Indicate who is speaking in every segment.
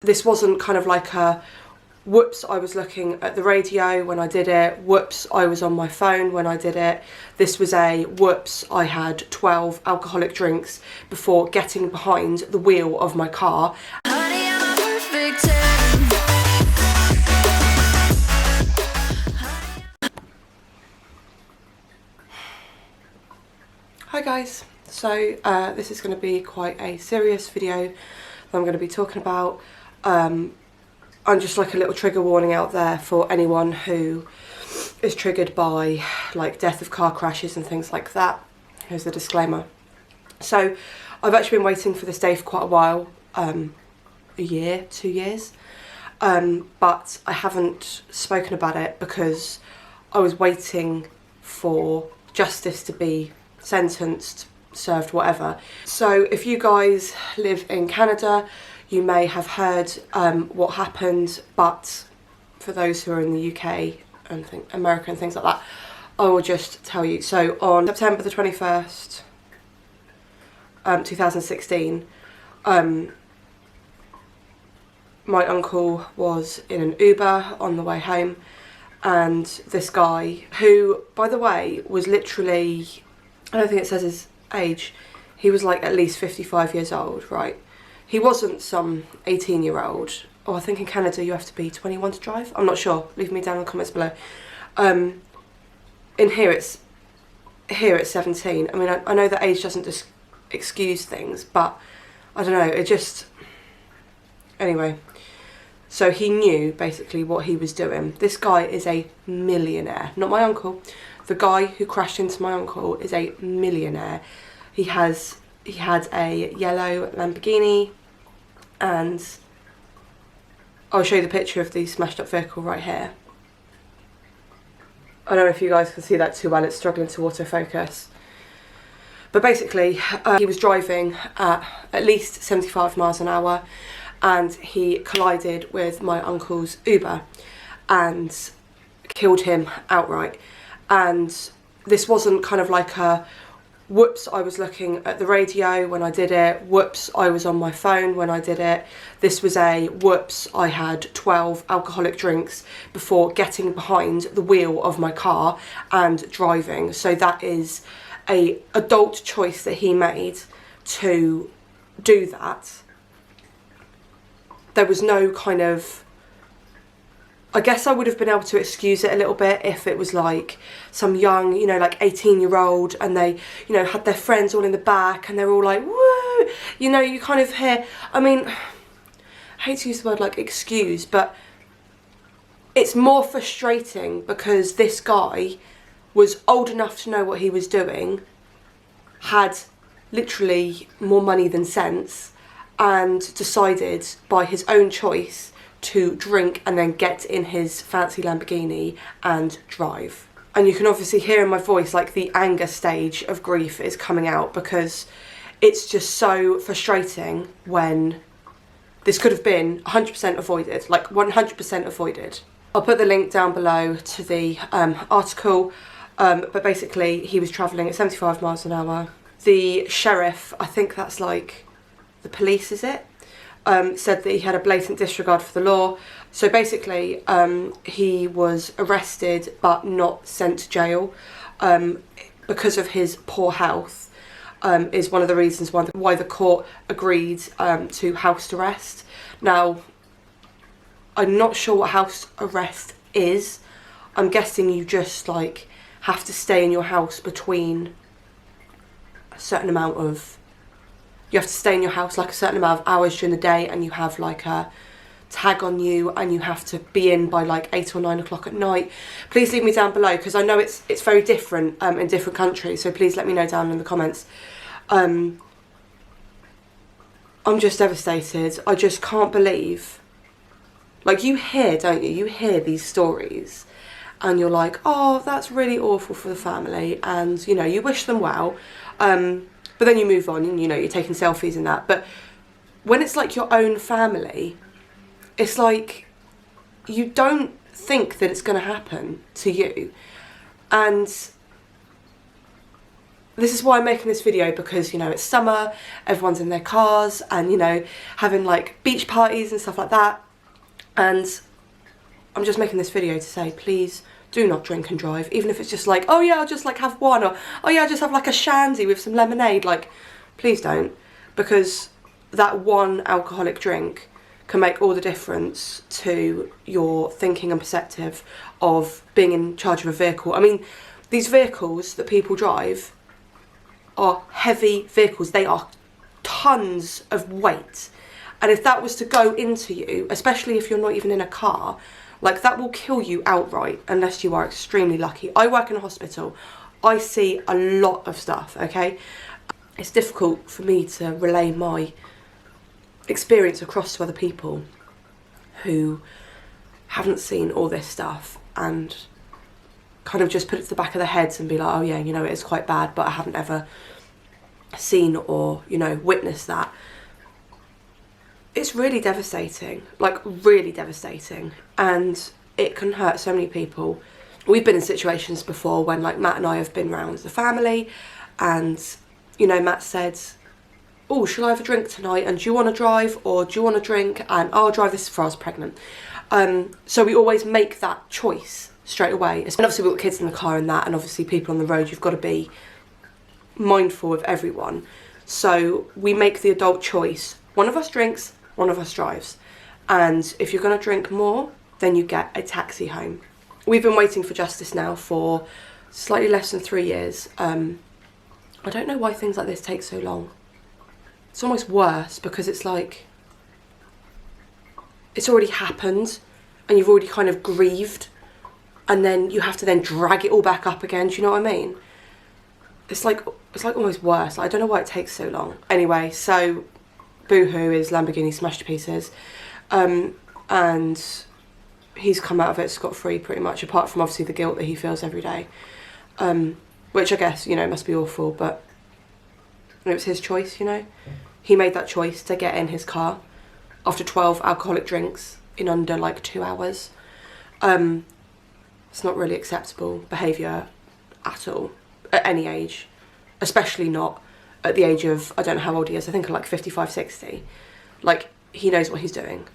Speaker 1: This wasn't kind of like a whoops, I was looking at the radio when I did it, whoops, I was on my phone when I did it. This was a whoops, I had 12 alcoholic drinks before getting behind the wheel of my car. Honey, I'm a perfect 10. Hi guys, so this is going to be quite a serious video that I'm going to be talking about. I'm just like a little trigger warning out there for anyone who is triggered by like death of car crashes and things like that. Here's the disclaimer. So I've actually been waiting for this day for quite a while, a year, 2 years, but I haven't spoken about it because I was waiting for justice to be sentenced, served, whatever. So if you guys live in Canada, you may have heard what happened, but for those who are in the UK and America and things like that, I will just tell you. So on September the 21st, 2016, my uncle was in an Uber on the way home, and this guy, who, by the way, was literally, I don't think it says his age, he was like at least 55 years old, right? He wasn't some 18-year-old. Oh, I think in Canada you have to be 21 to drive. I'm not sure. Leave me down in the comments below. In here it's 17. I mean, I know that age doesn't just excuse things, but I don't know. It just... Anyway, so he knew basically what he was doing. This guy is a millionaire. Not my uncle. The guy who crashed into my uncle is a millionaire. He had a yellow Lamborghini, and I'll show you the picture of the smashed up vehicle right here. I don't know if you guys can see that too well, it's struggling to autofocus. But basically, he was driving at least 75 miles an hour, and he collided with my uncle's Uber and killed him outright. And this wasn't kind of like a whoops, I was looking at the radio when I did it, whoops, I was on my phone when I did it. This was a whoops, I had 12 alcoholic drinks before getting behind the wheel of my car and driving. So that is an adult choice that he made to do that. There was no kind of... I guess I would have been able to excuse it a little bit if it was like some young, you know, like 18-year-old, and they, you know, had their friends all in the back and they're all like, woo, you know, you kind of hear, I mean, I hate to use the word like excuse, but it's more frustrating because this guy was old enough to know what he was doing, had literally more money than sense, and decided by his own choice to drink and then get in his fancy Lamborghini and drive. And you can obviously hear in my voice like the anger stage of grief is coming out, because it's just so frustrating when this could have been 100% avoided, like 100% avoided. I'll put the link down below to the article, but basically he was travelling at 75 miles an hour. The sheriff, I think that's like the police, is it? Said that he had a blatant disregard for the law. So basically, he was arrested but not sent to jail because of his poor health, is one of the reasons why the court agreed to house arrest. Now, I'm not sure what house arrest is. I'm guessing you just like have to stay in your house between a certain amount of... You have to stay in your house like a certain amount of hours during the day, and you have like a tag on you, and you have to be in by like 8 or 9 o'clock at night. Please leave me down below, because I know it's very different in different countries, so please let me know down in the comments. I'm just devastated. I just can't believe, like, you hear, don't you? You hear these stories and you're like, oh, that's really awful for the family, and you know, you wish them well. But then you move on and, you know, you're taking selfies and that. But when it's like your own family, it's like you don't think that it's going to happen to you. And this is why I'm making this video, because, you know, it's summer, everyone's in their cars and, you know, having like beach parties and stuff like that. And I'm just making this video to say, please do not drink and drive, even if it's just like, oh yeah, I'll just like have one, or oh yeah, I'll just have like a shandy with some lemonade. Like, please don't, because that one alcoholic drink can make all the difference to your thinking and perspective of being in charge of a vehicle. I mean, these vehicles that people drive are heavy vehicles. They are tons of weight. And if that was to go into you, especially if you're not even in a car, like that will kill you outright unless you are extremely lucky. I work in a hospital. I see a lot of stuff, okay? It's difficult for me to relay my experience across to other people who haven't seen all this stuff and kind of just put it to the back of their heads and be like, oh yeah, you know, it is quite bad, but I haven't ever seen or, you know, witnessed that. It's really devastating, like really devastating, and it can hurt so many people. We've been in situations before when like Matt and I have been round the family and, you know, Matt said, oh, shall I have a drink tonight, and do you want to drive or do you want to drink, and I'll drive. This before I was pregnant. So we always make that choice straight away. And obviously we've got kids in the car and that, and obviously people on the road, you've got to be mindful of everyone. So we make the adult choice. One of us drinks, one of us drives. And if you're going to drink more, then you get a taxi home. We've been waiting for justice now for slightly less than 3 years. I don't know why things like this take so long. It's almost worse because it's like, it's already happened and you've already kind of grieved, and then you have to then drag it all back up again. Do you know what I mean? It's like almost worse. Like, I don't know why it takes so long. Anyway, so Boohoo is Lamborghini smashed to pieces, and he's come out of it scot-free pretty much, apart from obviously the guilt that he feels every day, which I guess, you know, must be awful, but it was his choice, you know. He made that choice to get in his car after 12 alcoholic drinks in under like 2 hours. It's not really acceptable behaviour at all, at any age, especially not at the age of, I don't know how old he is, I think like 55, 60. Like, he knows what he's doing,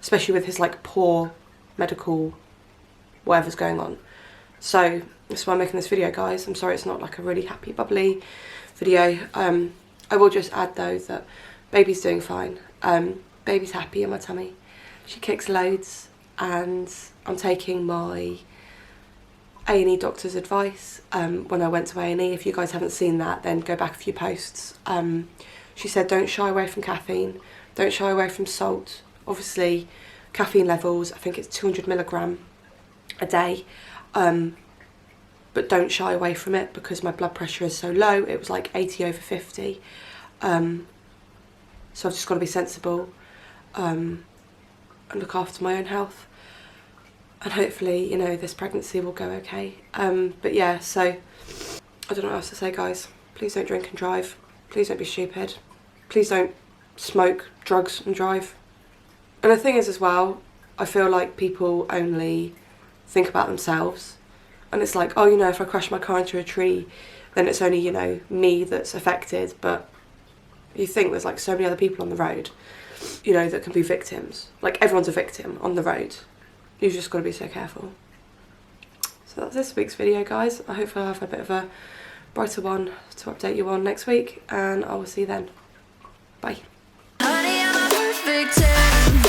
Speaker 1: especially with his like poor medical whatever's going on. So that's why I'm making this video, guys. I'm sorry it's not like a really happy, bubbly video. I will just add though that baby's doing fine. Baby's happy in my tummy. She kicks loads, and I'm taking my A&E doctor's advice when I went to A&E. If you guys haven't seen that, then go back a few posts. She said don't shy away from caffeine, don't shy away from salt. Obviously caffeine levels, I think it's 200 milligram a day, but don't shy away from it because my blood pressure is so low. It was like 80/50, so I've just got to be sensible and look after my own health. And hopefully, you know, this pregnancy will go okay. But yeah, so I don't know what else to say, guys. Please don't drink and drive. Please don't be stupid. Please don't smoke, drugs and drive. And the thing is as well, I feel like people only think about themselves. And it's like, oh, you know, if I crash my car into a tree, then it's only, you know, me that's affected. But you think there's like so many other people on the road, you know, that can be victims. Like, everyone's a victim on the road. You've just got to be so careful. So that's this week's video, guys. I hope I'll have a bit of a brighter one to update you on next week, and I will see you then. Bye. Honey, I'm a perfect 10.